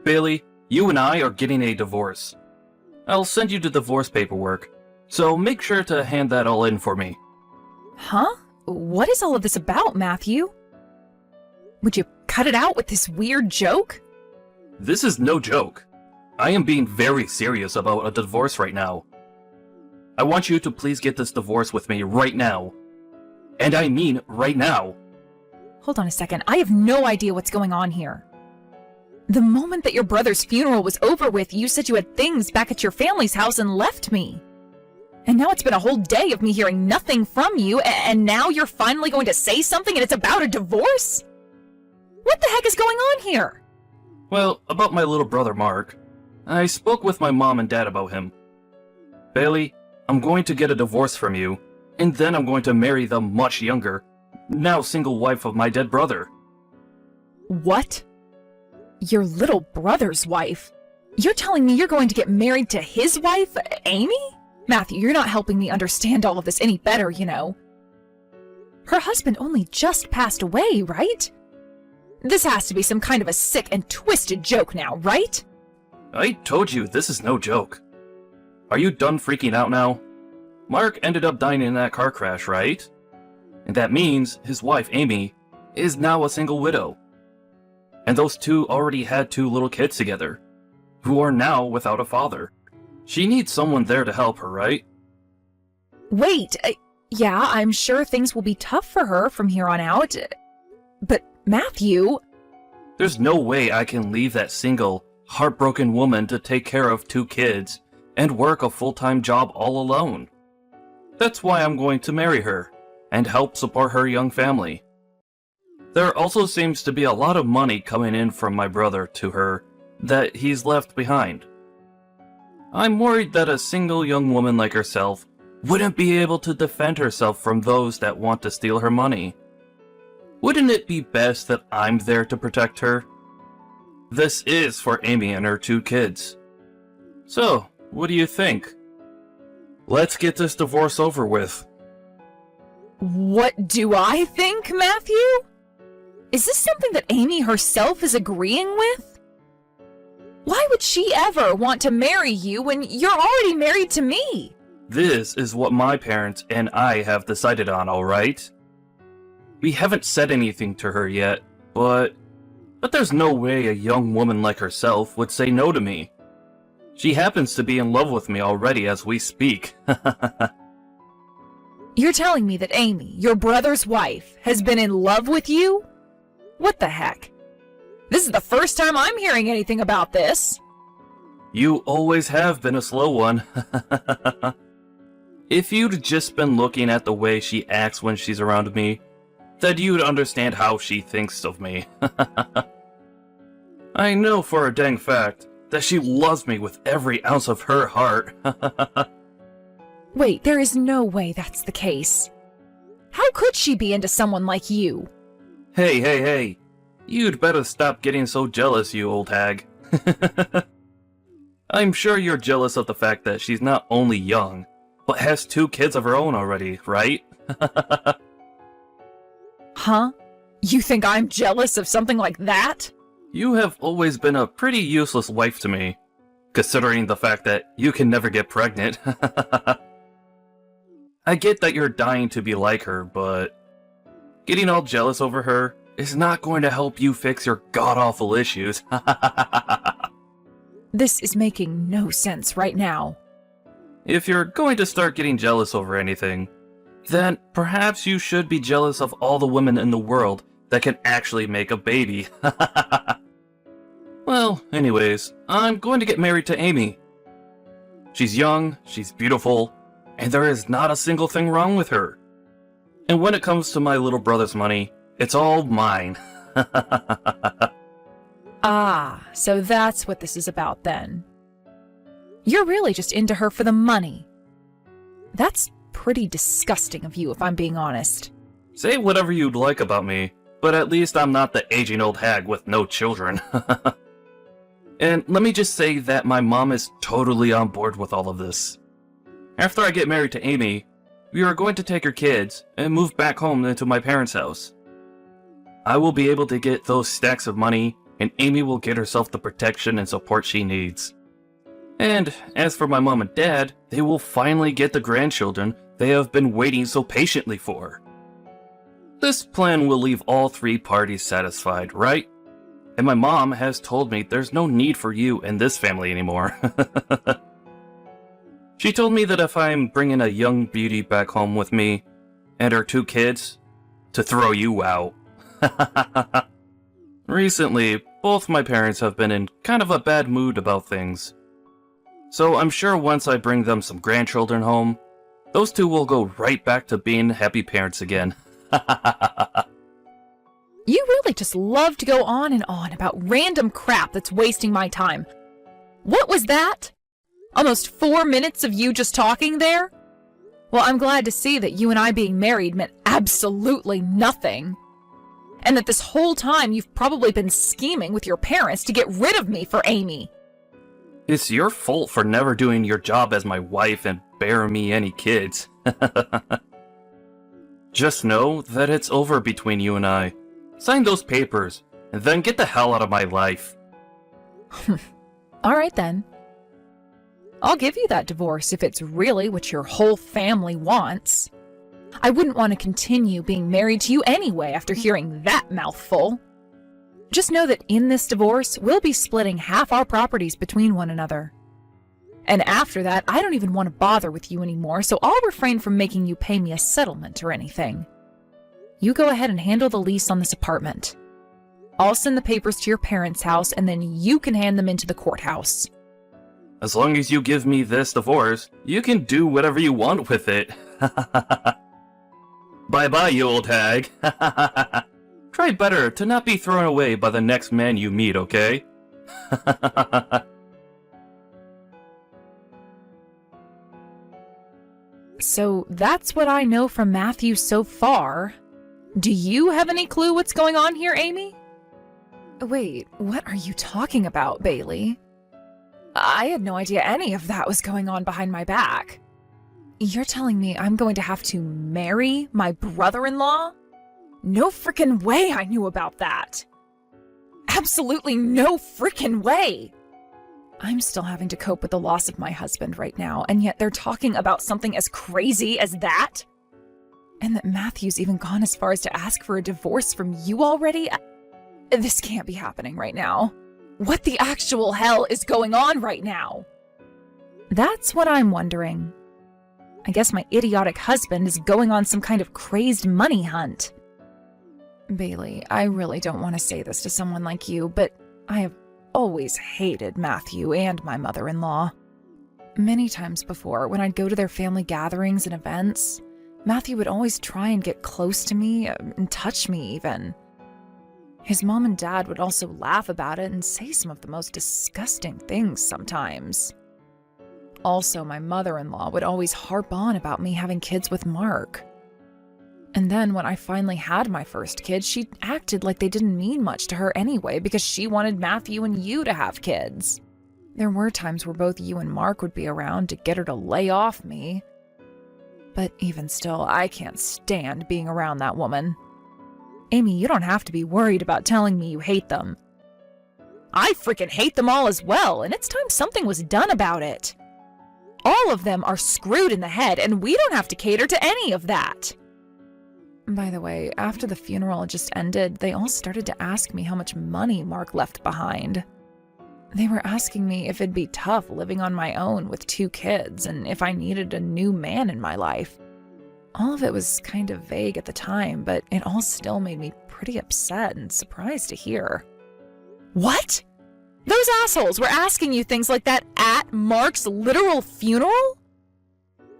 Bailey, you and I are getting a divorce. I'll send you the divorce paperwork, so make sure to hand that all in for me. Huh? What is all of this about, Matthew? Would you cut it out with this weird joke? This is no joke. I am being very serious about a divorce right now. I want you to please get this divorce with me right now. And I mean right now. Hold on a second. I have no idea what's going on here. The moment that your brother's funeral was over with, you said you had things back at your family's house and left me. And now it's been a whole day of me hearing nothing from you, and now you're finally going to say something and it's about a divorce? What the heck is going on here? Well, about my little brother Mark. I spoke with my mom and dad about him. Bailey, I'm going to get a divorce from you, and then I'm going to marry the much younger, now single wife of my dead brother. What? Your little brother's wife? You're telling me you're going to get married to his wife, Amy? Matthew, you're not helping me understand all of this any better, you know. Her husband only just passed away, right? This has to be some kind of a sick and twisted joke now, right? I told you this is no joke. Are you done freaking out now? Mark ended up dying in that car crash, right? And that means his wife, Amy, is now a single widow. And those two already had 2 little kids together, who are now without a father. She needs someone there to help her, right? Wait, yeah, I'm sure things will be tough for her from here on out. But Matthew... There's no way I can leave that single, heartbroken woman to take care of 2 kids and work a full-time job all alone. That's why I'm going to marry her and help support her young family. There also seems to be a lot of money coming in from my brother to her that he's left behind. I'm worried that a single young woman like herself wouldn't be able to defend herself from those that want to steal her money. Wouldn't it be best that I'm there to protect her? This is for Amy and her 2 kids. So, what do you think? Let's get this divorce over with. What do I think, Matthew? Is this something that Amy herself is agreeing with? Why would she ever want to marry you when you're already married to me? This is what my parents and I have decided on, alright? We haven't said anything to her yet, but there's no way a young woman like herself would say no to me. She happens to be in love with me already as we speak. You're telling me that Amy, your brother's wife, has been in love with you? What the heck? This is the first time I'm hearing anything about this. You always have been a slow one. If you'd just been looking at the way she acts when she's around me, then you'd understand how she thinks of me. I know for a dang fact that she loves me with every ounce of her heart. Wait, there is no way that's the case. How could she be into someone like you? Hey. You'd better stop getting so jealous, you old hag. I'm sure you're jealous of the fact that she's not only young, but has 2 kids of her own already, right? Huh? You think I'm jealous of something like that? You have always been a pretty useless wife to me, considering the fact that you can never get pregnant. I get that you're dying to be like her, but getting all jealous over her is not going to help you fix your god-awful issues. This is making no sense right now. If you're going to start getting jealous over anything, then perhaps you should be jealous of all the women in the world that can actually make a baby. Well, anyways, I'm going to get married to Amy. She's young, she's beautiful, and there is not a single thing wrong with her. And when it comes to my little brother's money, it's all mine. Ah, so that's what this is about then. You're really just into her for the money. That's pretty disgusting of you, if I'm being honest. Say whatever you'd like about me, but at least I'm not the aging old hag with no children. And let me just say that my mom is totally on board with all of this. After I get married to Amy, we are going to take her kids and move back home into my parents' house. I will be able to get those stacks of money and Amy will get herself the protection and support she needs. And as for my mom and dad, they will finally get the grandchildren they have been waiting so patiently for. This plan will leave all three parties satisfied, right? And my mom has told me there's no need for you in this family anymore. She told me that if I'm bringing a young beauty back home with me and her 2 kids, to throw you out. Recently, both my parents have been in kind of a bad mood about things. So I'm sure once I bring them some grandchildren home, those 2 will go right back to being happy parents again. You really just love to go on and on about random crap that's wasting my time. What was that? Almost 4 minutes of you just talking there? Well, I'm glad to see that you and I being married meant absolutely nothing. And that this whole time you've probably been scheming with your parents to get rid of me for Amy. It's your fault for never doing your job as my wife and bearing me any kids. Just know that it's over between you and I. Sign those papers, and then get the hell out of my life. All right then. I'll give you that divorce if it's really what your whole family wants. I wouldn't want to continue being married to you anyway after hearing that mouthful. Just know that in this divorce, we'll be splitting half our properties between one another. And after that, I don't even want to bother with you anymore, so I'll refrain from making you pay me a settlement or anything. You go ahead and handle the lease on this apartment. I'll send the papers to your parents' house, and then you can hand them into the courthouse. As long as you give me this divorce, you can do whatever you want with it. Bye-bye, you old hag. Try better to not be thrown away by the next man you meet, okay? So that's what I know from Matthew so far. Do you have any clue what's going on here, Amy? Wait, what are you talking about, Bailey? I had no idea any of that was going on behind my back. You're telling me I'm going to have to marry my brother-in-law? No frickin' way I knew about that. Absolutely no frickin' way. I'm still having to cope with the loss of my husband right now, and yet they're talking about something as crazy as that? And that Matthew's even gone as far as to ask for a divorce from you already? This can't be happening right now. What the actual hell is going on right now? That's what I'm wondering. I guess my idiotic husband is going on some kind of crazed money hunt. Bailey, I really don't want to say this to someone like you, but I have always hated Matthew and my mother-in-law. Many times before, when I'd go to their family gatherings and events, Matthew would always try and get close to me and touch me even. His mom and dad would also laugh about it and say some of the most disgusting things sometimes. Also, my mother-in-law would always harp on about me having kids with Mark. And then when I finally had my first kid, she acted like they didn't mean much to her anyway because she wanted Matthew and you to have kids. There were times where both you and Mark would be around to get her to lay off me. But even still, I can't stand being around that woman. Amy, you don't have to be worried about telling me you hate them. I freaking hate them all as well, and it's time something was done about it. All of them are screwed in the head, and we don't have to cater to any of that. By the way, after the funeral just ended, they all started to ask me how much money Mark left behind. They were asking me if it'd be tough living on my own with 2 kids, and if I needed a new man in my life. All of it was kind of vague at the time, but it all still made me pretty upset and surprised to hear. What? Those assholes were asking you things like that at Mark's literal funeral?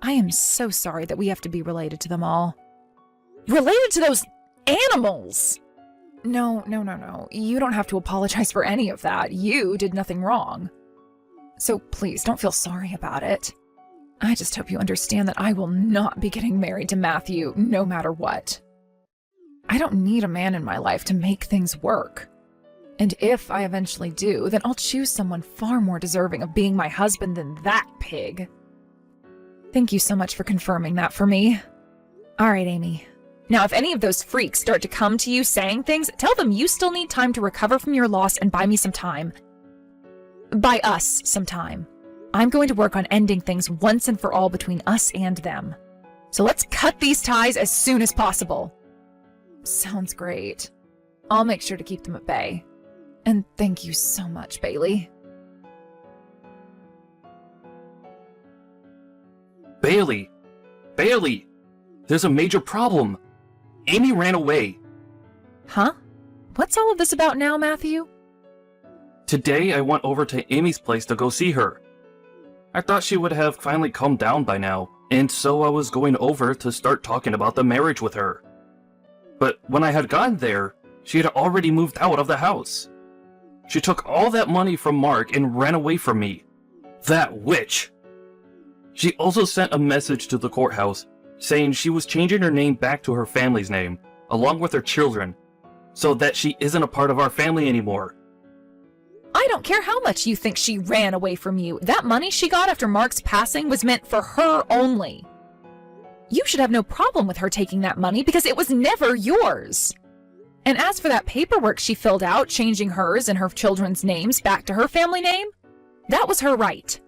I am so sorry that we have to be related to them all. Related to those animals? No. You don't have to apologize for any of that. You did nothing wrong. So please don't feel sorry about it. I just hope you understand that I will not be getting married to Matthew no matter what. I don't need a man in my life to make things work. And if I eventually do, then I'll choose someone far more deserving of being my husband than that pig. Thank you so much for confirming that for me. All right, Amy. Now, if any of those freaks start to come to you saying things, tell them you still need time to recover from your loss and buy me some time. Buy us some time. I'm going to work on ending things once and for all between us and them. So let's cut these ties as soon as possible. Sounds great. I'll make sure to keep them at bay. And thank you so much, Bailey. Bailey! Bailey! There's a major problem. Amy ran away. Huh? What's all of this about now, Matthew? Today I went over to Amy's place to go see her. I thought she would have finally calmed down by now, and so I was going over to start talking about the marriage with her. But when I had gotten there, she had already moved out of the house. She took all that money from Mark and ran away from me. That witch! She also sent a message to the courthouse saying she was changing her name back to her family's name, along with her children, so that she isn't a part of our family anymore. I don't care how much you think she ran away from you. That money she got after Mark's passing was meant for her only. You should have no problem with her taking that money because it was never yours. And as for that paperwork she filled out, changing hers and her children's names back to her family name, that was her right.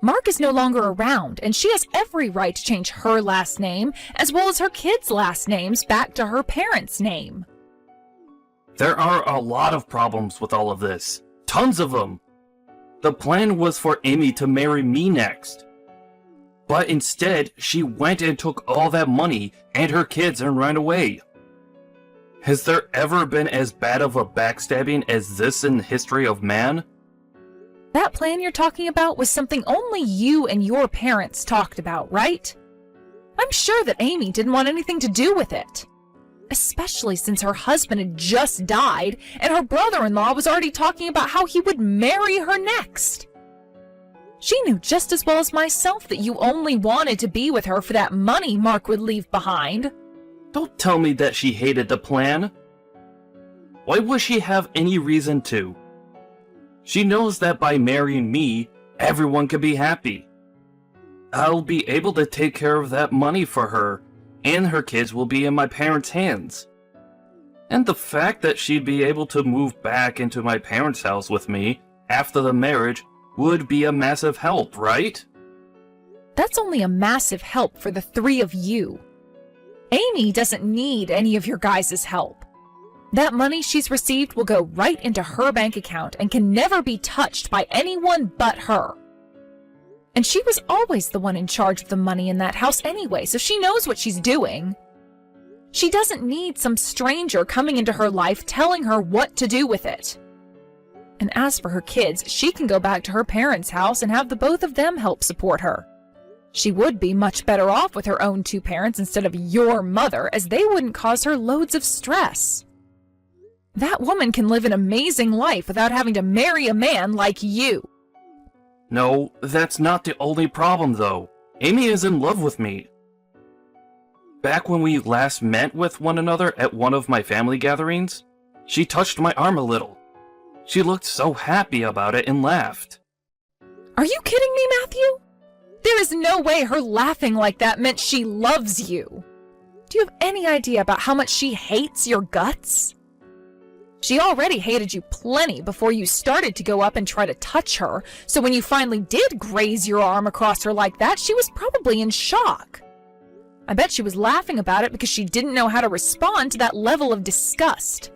Mark is no longer around, and she has every right to change her last name, as well as her kids' last names back to her parents' name. There are a lot of problems with all of this. Tons of them. The plan was for Amy to marry me next. But instead, she went and took all that money and her kids and ran away. Has there ever been as bad of a backstabbing as this in the history of man? That plan you're talking about was something only you and your parents talked about, right? I'm sure that Amy didn't want anything to do with it. Especially since her husband had just died and her brother-in-law was already talking about how he would marry her next. She knew just as well as myself that you only wanted to be with her for that money Mark would leave behind. Don't tell me that she hated the plan. Why would she have any reason to? She knows that by marrying me, everyone can be happy. I'll be able to take care of that money for her, and her kids will be in my parents' hands. And the fact that she'd be able to move back into my parents' house with me after the marriage would be a massive help, right? That's only a massive help for the three of you. Amy doesn't need any of your guys' help. That money she's received will go right into her bank account and can never be touched by anyone but her. And she was always the one in charge of the money in that house anyway, so she knows what she's doing. She doesn't need some stranger coming into her life telling her what to do with it. And as for her kids, she can go back to her parents' house and have the both of them help support her. She would be much better off with her own two parents instead of your mother, as they wouldn't cause her loads of stress. That woman can live an amazing life without having to marry a man like you. No, that's not the only problem though. Amy is in love with me. Back when we last met with one another at one of my family gatherings, she touched my arm a little. She looked so happy about it and laughed. Are you kidding me, Matthew? There is no way her laughing like that meant she loves you. Do you have any idea about how much she hates your guts? She already hated you plenty before you started to go up and try to touch her, so when you finally did graze your arm across her like that, she was probably in shock. I bet she was laughing about it because she didn't know how to respond to that level of disgust.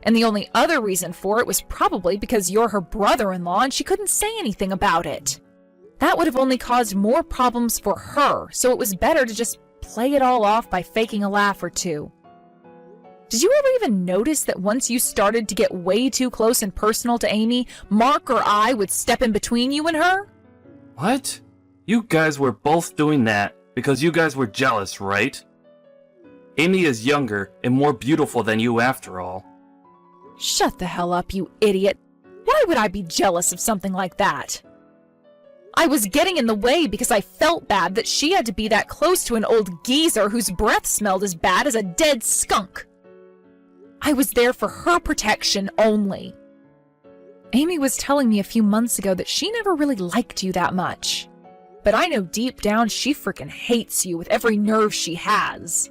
And the only other reason for it was probably because you're her brother-in-law and she couldn't say anything about it. That would have only caused more problems for her, so it was better to just play it all off by faking a laugh or two. Did you ever even notice that once you started to get way too close and personal to Amy, Mark or I would step in between you and her? What? You guys were both doing that because you guys were jealous, right? Amy is younger and more beautiful than you after all. Shut the hell up, you idiot. Why would I be jealous of something like that? I was getting in the way because I felt bad that she had to be that close to an old geezer whose breath smelled as bad as a dead skunk. I was there for her protection only. Amy was telling me a few months ago that she never really liked you that much. But I know deep down she frickin' hates you with every nerve she has.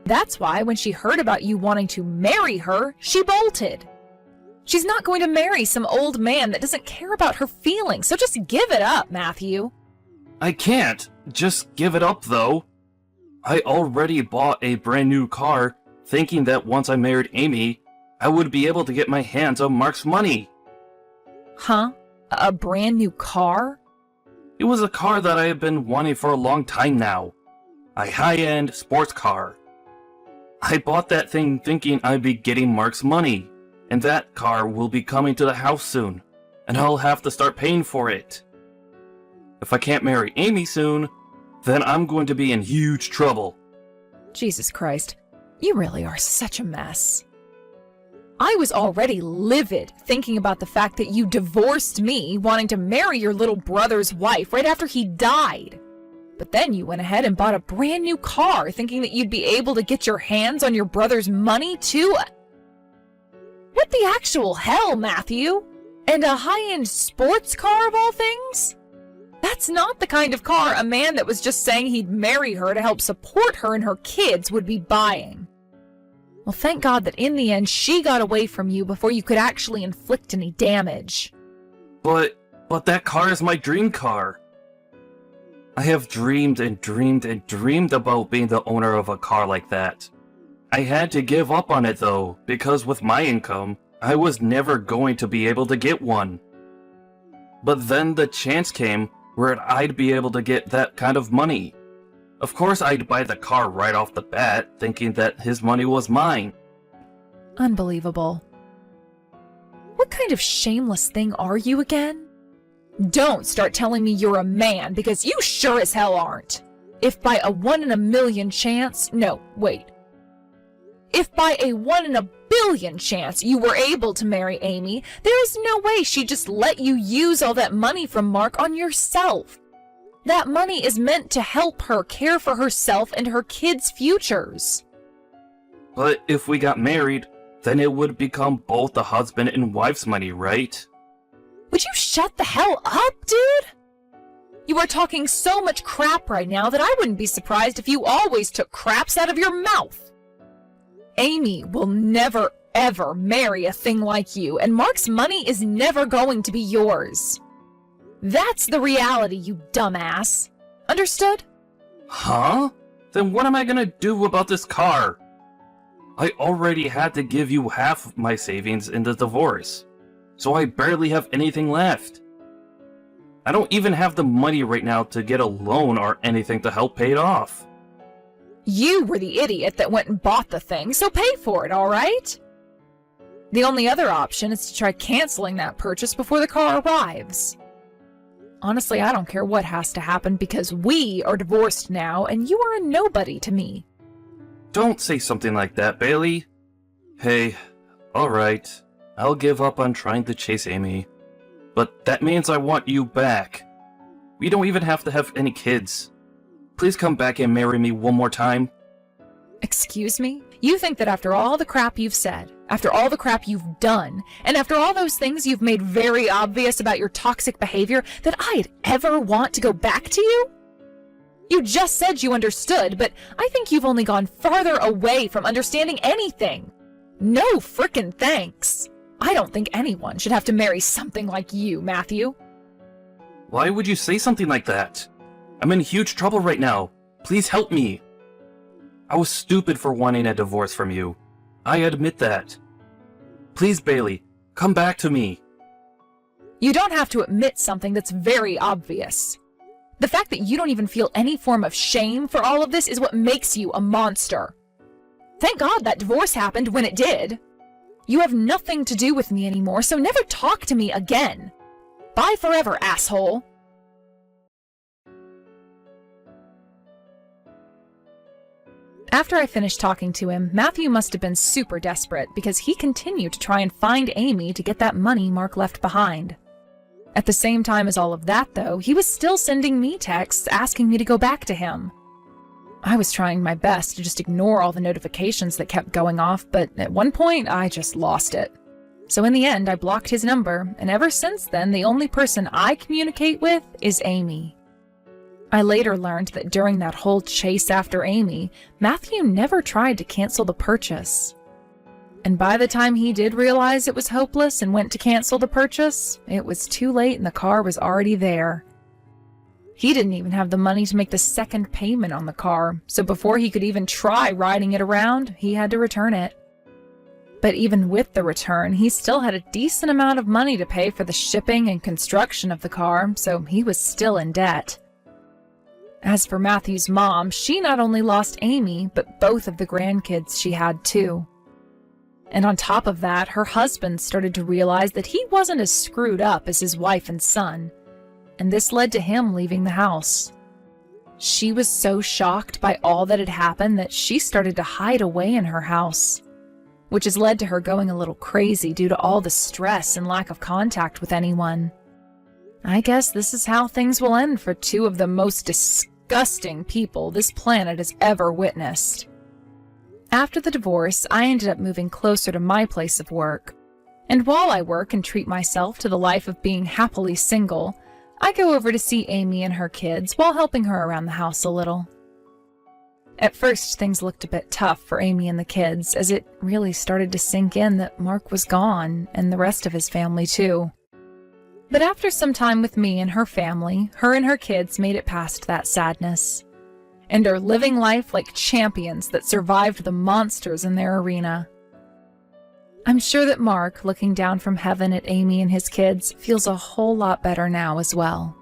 That's why when she heard about you wanting to marry her, she bolted. She's not going to marry some old man that doesn't care about her feelings, so just give it up, Matthew. I can't just give it up, though. I already bought a brand new car, thinking that once I married Amy, I would be able to get my hands on Mark's money. Huh? A brand new car? It was a car that I have been wanting for a long time now. A high-end sports car. I bought that thing thinking I'd be getting Mark's money, and that car will be coming to the house soon, and I'll have to start paying for it. If I can't marry Amy soon, then I'm going to be in huge trouble. Jesus Christ, you really are such a mess. I was already livid thinking about the fact that you divorced me, wanting to marry your little brother's wife right after he died. But then you went ahead and bought a brand new car, thinking that you'd be able to get your hands on your brother's money too. What the actual hell, Matthew? And a high-end sports car of all things? That's not the kind of car a man that was just saying he'd marry her to help support her and her kids would be buying. Well, thank God that in the end she got away from you before you could actually inflict any damage. But that car is my dream car. I have dreamed and dreamed and dreamed about being the owner of a car like that. I had to give up on it though, because with my income, I was never going to be able to get one. But then the chance came where I'd be able to get that kind of money. Of course I'd buy the car right off the bat, thinking that his money was mine. Unbelievable. What kind of shameless thing are you again? Don't start telling me you're a man, because you sure as hell aren't. If by a 1 in a million chance, no, wait. If by a 1 in a billion chance you were able to marry Amy, there is no way she'd just let you use all that money from Mark on yourself. That money is meant to help her care for herself and her kids' futures. But if we got married, then it would become both the husband and wife's money, right? Would you shut the hell up, dude? You are talking so much crap right now that I wouldn't be surprised if you always took craps out of your mouth. Amy will never, ever marry a thing like you, and Mark's money is never going to be yours. That's the reality, you dumbass. Understood? Huh? Then what am I gonna do about this car? I already had to give you half of my savings in the divorce, so I barely have anything left. I don't even have the money right now to get a loan or anything to help pay it off. You were the idiot that went and bought the thing, so pay for it, all right? The only other option is to try canceling that purchase before the car arrives. Honestly, I don't care what has to happen because we are divorced now and you are a nobody to me. Don't say something like that, Bailey. Hey, alright, I'll give up on trying to chase Amy. But that means I want you back. We don't even have to have any kids. Please come back and marry me one more time. Excuse me? You think that after all the crap you've said, after all the crap you've done, and after all those things you've made very obvious about your toxic behavior, that I'd ever want to go back to you? You just said you understood, but I think you've only gone farther away from understanding anything. No frickin' thanks. I don't think anyone should have to marry something like you, Matthew. Why would you say something like that? I'm in huge trouble right now. Please help me. I was stupid for wanting a divorce from you. I admit that. Please, Bailey, come back to me. You don't have to admit something that's very obvious. The fact that you don't even feel any form of shame for all of this is what makes you a monster. Thank God that divorce happened when it did. You have nothing to do with me anymore, so never talk to me again. Bye forever, asshole. After I finished talking to him, Matthew must have been super desperate because he continued to try and find Amy to get that money Mark left behind. At the same time as all of that, though, he was still sending me texts asking me to go back to him. I was trying my best to just ignore all the notifications that kept going off, but at one point I just lost it. So in the end, I blocked his number, and ever since then, the only person I communicate with is Amy. I later learned that during that whole chase after Amy, Matthew never tried to cancel the purchase. And by the time he did realize it was hopeless and went to cancel the purchase, it was too late and the car was already there. He didn't even have the money to make the second payment on the car, so before he could even try riding it around, he had to return it. But even with the return, he still had a decent amount of money to pay for the shipping and construction of the car, so he was still in debt. As for Matthew's mom, she not only lost Amy, but both of the grandkids she had too. And on top of that, her husband started to realize that he wasn't as screwed up as his wife and son, and this led to him leaving the house. She was so shocked by all that had happened that she started to hide away in her house, which has led to her going a little crazy due to all the stress and lack of contact with anyone. I guess this is how things will end for two of the most disgusting people this planet has ever witnessed. After the divorce, I ended up moving closer to my place of work. And while I work and treat myself to the life of being happily single, I go over to see Amy and her kids while helping her around the house a little. At first, things looked a bit tough for Amy and the kids, as it really started to sink in that Mark was gone, and the rest of his family too. But after some time with me and her family, her and her kids made it past that sadness, and are living life like champions that survived the monsters in their arena. I'm sure that Mark, looking down from heaven at Amy and his kids, feels a whole lot better now as well.